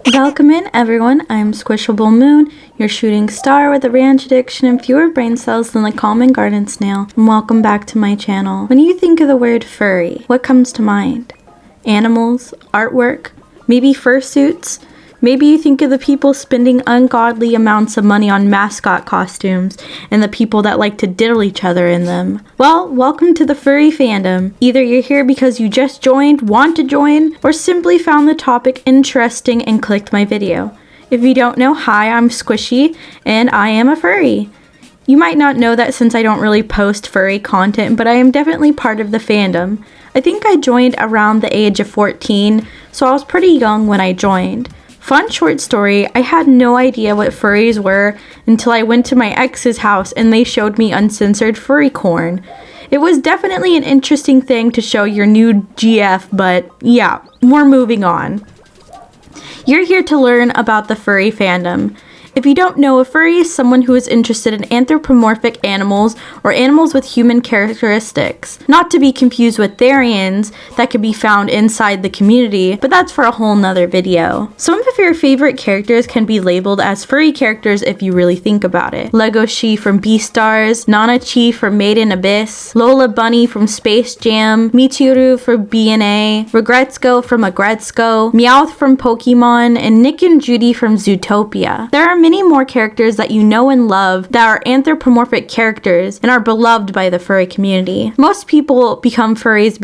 Welcome in, everyone. I'm SquishableMoon, your shooting star with a ranch addiction and fewer brain cells than the common garden snail, and welcome back to my channel. When you think of the word furry, what comes to mind? Animals, artwork, maybe fursuits? Maybe you think of the people spending ungodly amounts of money on mascot costumes and the people that like to diddle each other in them. Well, welcome to the furry fandom. Either you're here because you just joined, want to join, or simply found the topic interesting and clicked my video. If you don't know, hi, I'm Squishy and I am a furry. You might not know that since I don't really post furry content, but I am definitely part of the fandom. I think I joined around the age of 14, so I was pretty young when I joined. Fun short story, I had no idea what furries were until I went to my ex's house and they showed me uncensored furry corn. It was definitely an interesting thing to show your new GF, but yeah, we're moving on. You're here to learn about the furry fandom. If you don't know, a furry is someone who is interested in anthropomorphic animals or animals with human characteristics. Not to be confused with therians that could be found inside the community, but that's for a whole nother video. Some of your favorite characters can be labeled as furry characters if you really think about it. Legoshi from Beastars, Nana-Chi from Made in Abyss, Lola Bunny from Space Jam, Michiru from BNA, Regretsuko from Agretsuko, Meowth from Pokemon, and Nick and Judy from Zootopia. There are many more characters that you know and love that are anthropomorphic characters and are beloved by the furry community. Most people become furries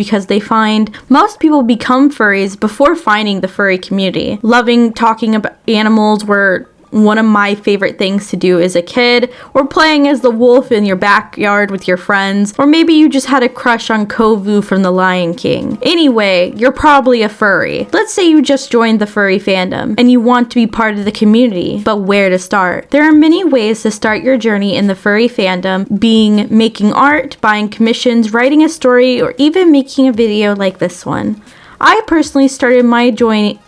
before finding the furry community. Loving talking about animals were one of my favorite things to do as a kid, or playing as the wolf in your backyard with your friends, or maybe you just had a crush on Kovu from The Lion King. Anyway, you're probably a furry. Let's say you just joined the furry fandom and you want to be part of the community, but where to start? There are many ways to start your journey in the furry fandom, being making art, buying commissions, writing a story, or even making a video like this one. I personally started my joining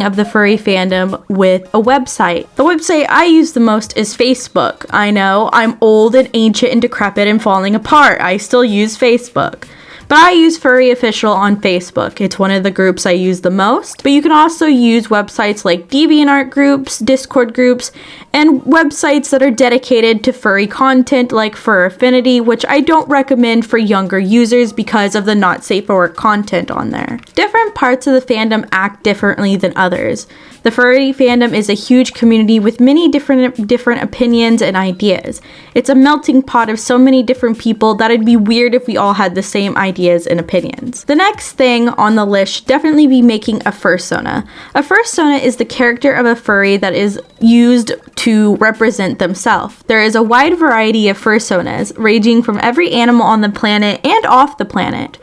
of the furry fandom with a website. The website I use the most is Facebook. I know, I'm old and ancient and decrepit and falling apart. I still use Facebook. But I use Furry Official on Facebook. It's one of the groups I use the most. But you can also use websites like DeviantArt groups, Discord groups, and websites that are dedicated to furry content like Fur Affinity, which I don't recommend for younger users because of the not safe for work content on there. Different parts of the fandom act differently than others. The furry fandom is a huge community with many different opinions and ideas. It's a melting pot of so many different people that it'd be weird if we all had the same ideas and opinions. The next thing on the list should definitely be making a fursona. A fursona is the character of a furry that is used to represent themselves. There is a wide variety of fursonas, ranging from every animal on the planet and off the planet.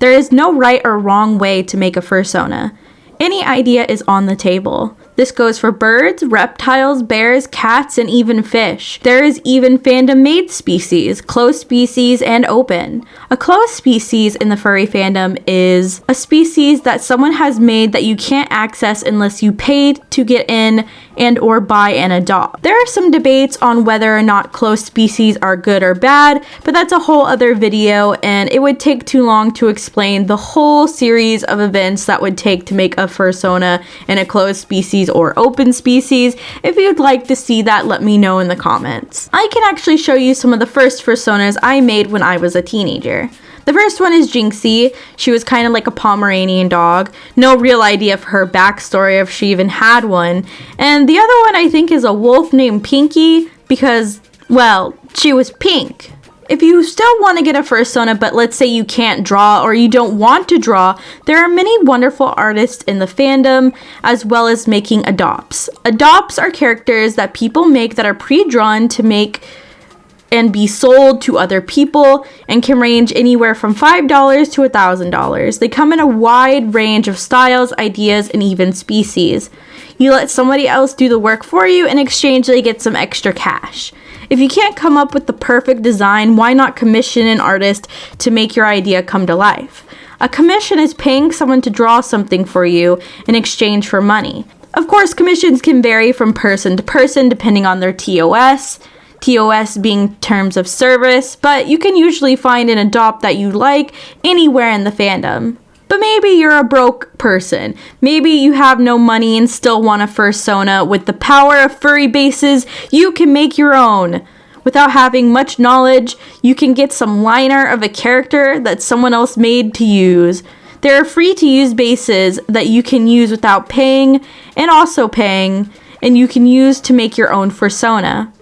There is no right or wrong way to make a fursona. Any idea is on the table. This goes for birds, reptiles, bears, cats, and even fish. There is even fandom-made species, closed species, and open. A closed species in the furry fandom is a species that someone has made that you can't access unless you paid to get in and or buy and adopt. There are some debates on whether or not closed species are good or bad, but that's a whole other video and it would take too long to explain the whole series of events that would take to make a fursona in a closed species or open species. If you'd like to see that, let me know in the comments. I can actually show you some of the first fursonas I made when I was a teenager. The first one is Jinxie. She was kind of like a Pomeranian dog. No real idea for her backstory if she even had one. And the other one I think is a wolf named Pinky because, well, she was pink. If you still want to get a fursona, but let's say you can't draw or you don't want to draw, there are many wonderful artists in the fandom, as well as making adopts. Adopts are characters that people make that are pre-drawn to make and be sold to other people and can range anywhere from $5 to $1,000. They come in a wide range of styles, ideas, and even species. You let somebody else do the work for you, in exchange they get some extra cash. If you can't come up with the perfect design, why not commission an artist to make your idea come to life? A commission is paying someone to draw something for you in exchange for money. Of course, commissions can vary from person to person depending on their TOS. TOS being terms of service, but you can usually find an adopt that you like anywhere in the fandom. But maybe you're a broke person. Maybe you have no money and still want a fursona. With the power of furry bases, you can make your own. Without having much knowledge, you can get some liner of a character that someone else made to use. There are free to use bases that you can use without paying and also paying, and you can use to make your own fursona.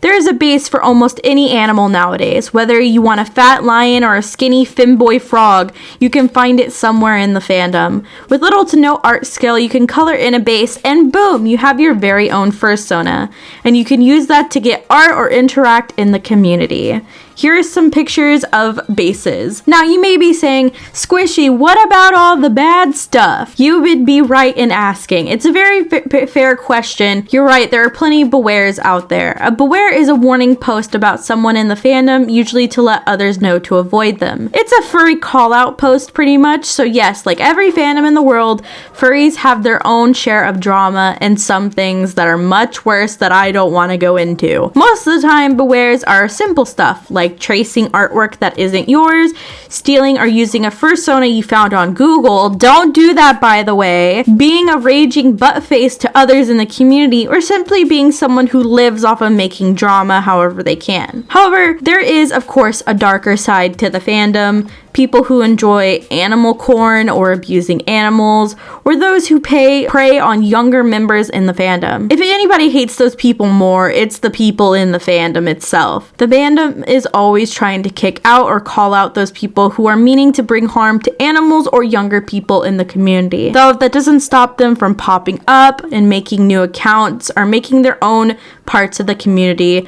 There is a base for almost any animal nowadays. Whether you want a fat lion or a skinny femboy frog, you can find it somewhere in the fandom. With little to no art skill, you can color in a base and boom, you have your very own fursona. And you can use that to get art or interact in the community. Here are some pictures of bases. Now you may be saying, Squishy, what about all the bad stuff? You would be right in asking. It's a very fair question. You're right, there are plenty of bewares out there. A beware is a warning post about someone in the fandom, usually to let others know to avoid them. It's a furry call out post pretty much, so yes, like every fandom in the world, furries have their own share of drama and some things that are much worse that I don't want to go into. Most of the time, bewares are simple stuff, like tracing artwork that isn't yours, stealing or using a fursona you found on Google. Don't do that, by the way. Being a raging buttface to others in the community, or simply being someone who lives off of making drama however they can. However, there is, of course, a darker side to the fandom. People who enjoy animal corn or abusing animals, or those who prey on younger members in the fandom. If anybody hates those people more, it's the people in the fandom itself. The fandom is always trying to kick out or call out those people who are meaning to bring harm to animals or younger people in the community. Though that doesn't stop them from popping up and making new accounts or making their own parts of the community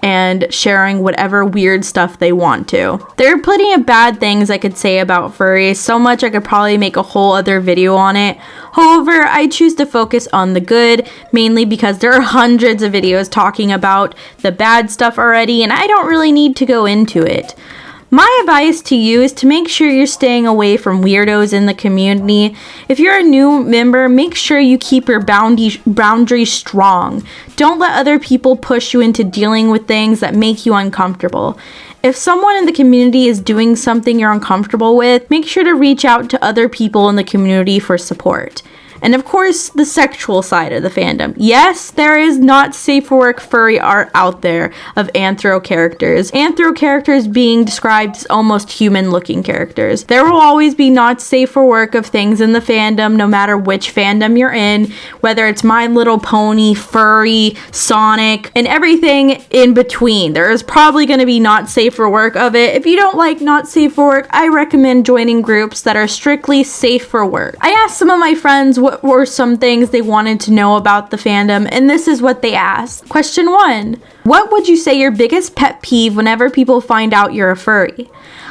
and sharing whatever weird stuff they want to. There are plenty of bad things I could say about furries, so much I could probably make a whole other video on it. However, I choose to focus on the good, mainly because there are hundreds of videos talking about the bad stuff already, and I don't really need to go into it. My advice to you is to make sure you're staying away from weirdos in the community. If you're a new member, make sure you keep your boundaries strong. Don't let other people push you into dealing with things that make you uncomfortable. If someone in the community is doing something you're uncomfortable with, make sure to reach out to other people in the community for support. And of course, the sexual side of the fandom. Yes, there is not safe for work furry art out there of anthro characters. Anthro characters being described as almost human looking characters. There will always be not safe for work of things in the fandom, no matter which fandom you're in, whether it's My Little Pony, Furry, Sonic, and everything in between. There is probably going to be not safe for work of it. If you don't like not safe for work, I recommend joining groups that are strictly safe for work. I asked some of my friends what were some things they wanted to know about the fandom, and this is what they asked. Question 1. What would you say your biggest pet peeve whenever people find out you're a furry?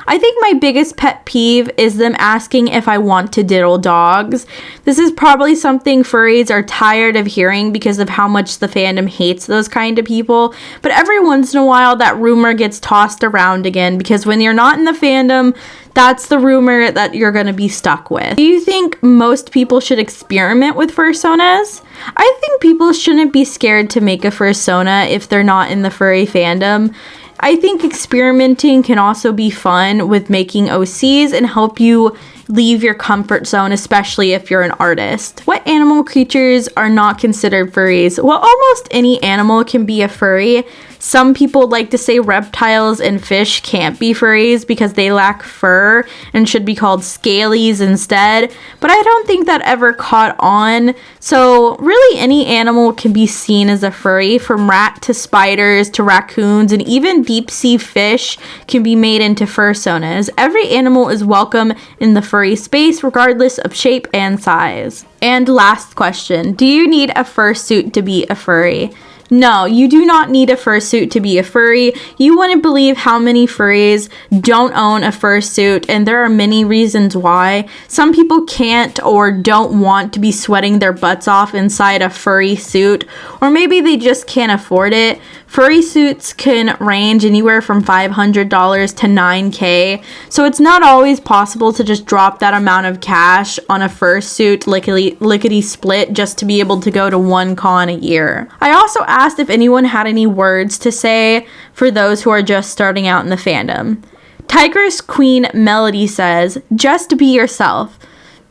I think my biggest pet peeve is them asking if I want to diddle dogs. This is probably something furries are tired of hearing because of how much the fandom hates those kind of people, but every once in a while that rumor gets tossed around again because when you're not in the fandom, that's the rumor that you're going to be stuck with. Do you think most people should experiment with fursonas? I think people shouldn't be scared to make a fursona if they're not in the furry fandom. I think experimenting can also be fun with making OCs and help you leave your comfort zone, especially if you're an artist. What animal creatures are not considered furries? Well, almost any animal can be a furry. Some people like to say reptiles and fish can't be furries because they lack fur and should be called scalies instead, but I don't think that ever caught on. So really any animal can be seen as a furry, from rat to spiders to raccoons, and even deep sea fish can be made into fursonas. Every animal is welcome in the furry space regardless of shape and size. And last question, do you need a fursuit to be a furry? No, you do not need a fursuit to be a furry. You wouldn't believe how many furries don't own a fursuit, and there are many reasons why. Some people can't or don't want to be sweating their butts off inside a furry suit, or maybe they just can't afford it. Furry suits can range anywhere from $500 to $9,000, so it's not always possible to just drop that amount of cash on a fursuit lickety split just to be able to go to one con a year. I also asked if anyone had any words to say for those who are just starting out in the fandom. Tigress Queen Melody says, just be yourself.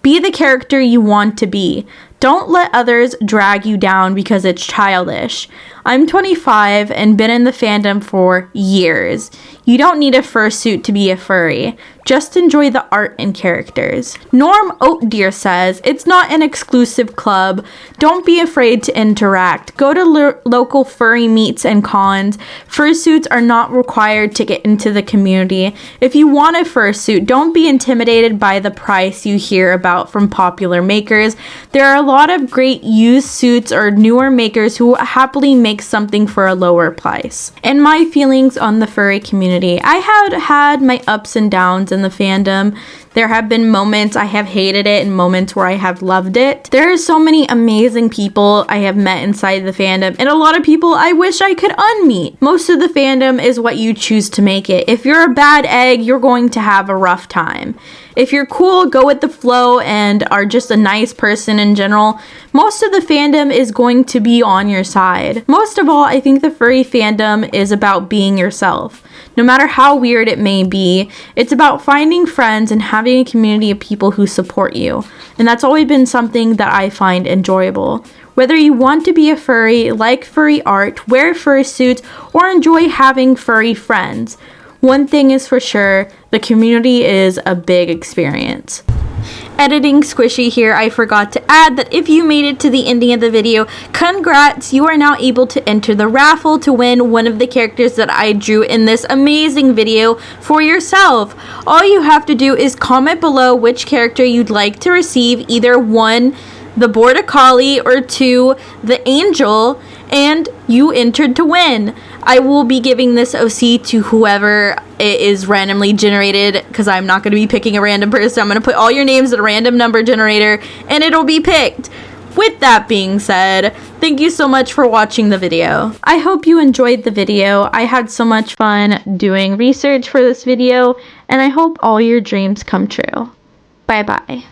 Be the character you want to be. Don't let others drag you down because it's childish. I'm 25 and been in the fandom for years. You don't need a fursuit to be a furry. Just enjoy the art and characters. Norm Oatdeer says, it's not an exclusive club. Don't be afraid to interact. Go to local furry meets and cons. Fursuits are not required to get into the community. If you want a fursuit, don't be intimidated by the price you hear about from popular makers. There are a lot of great used suits or newer makers who happily make something for a lower price. And my feelings on the furry community. I had my ups and downs in the fandom. There have been moments I have hated it and moments where I have loved it. There are so many amazing people I have met inside the fandom and a lot of people I wish I could unmeet. Most of the fandom is what you choose to make it. If you're a bad egg, you're going to have a rough time. If you're cool, go with the flow, and are just a nice person in general, most of the fandom is going to be on your side. Most of all, I think the furry fandom is about being yourself. No matter how weird it may be, it's about finding friends and having a community of people who support you. And that's always been something that I find enjoyable. Whether you want to be a furry, like furry art, wear fursuits, or enjoy having furry friends, one thing is for sure, the community is a big experience. Editing Squishy here, I forgot to add that if you made it to the ending of the video, congrats, you are now able to enter the raffle to win one of the characters that I drew in this amazing video for yourself. All you have to do is comment below which character you'd like to receive, either 1, the Border Collie, or 2, the Angel, and you entered to win. I will be giving this OC to whoever it is randomly generated because I'm not going to be picking a random person. I'm going to put all your names in a random number generator and it'll be picked. With that being said, thank you so much for watching the video. I hope you enjoyed the video. I had so much fun doing research for this video, and I hope all your dreams come true. Bye bye.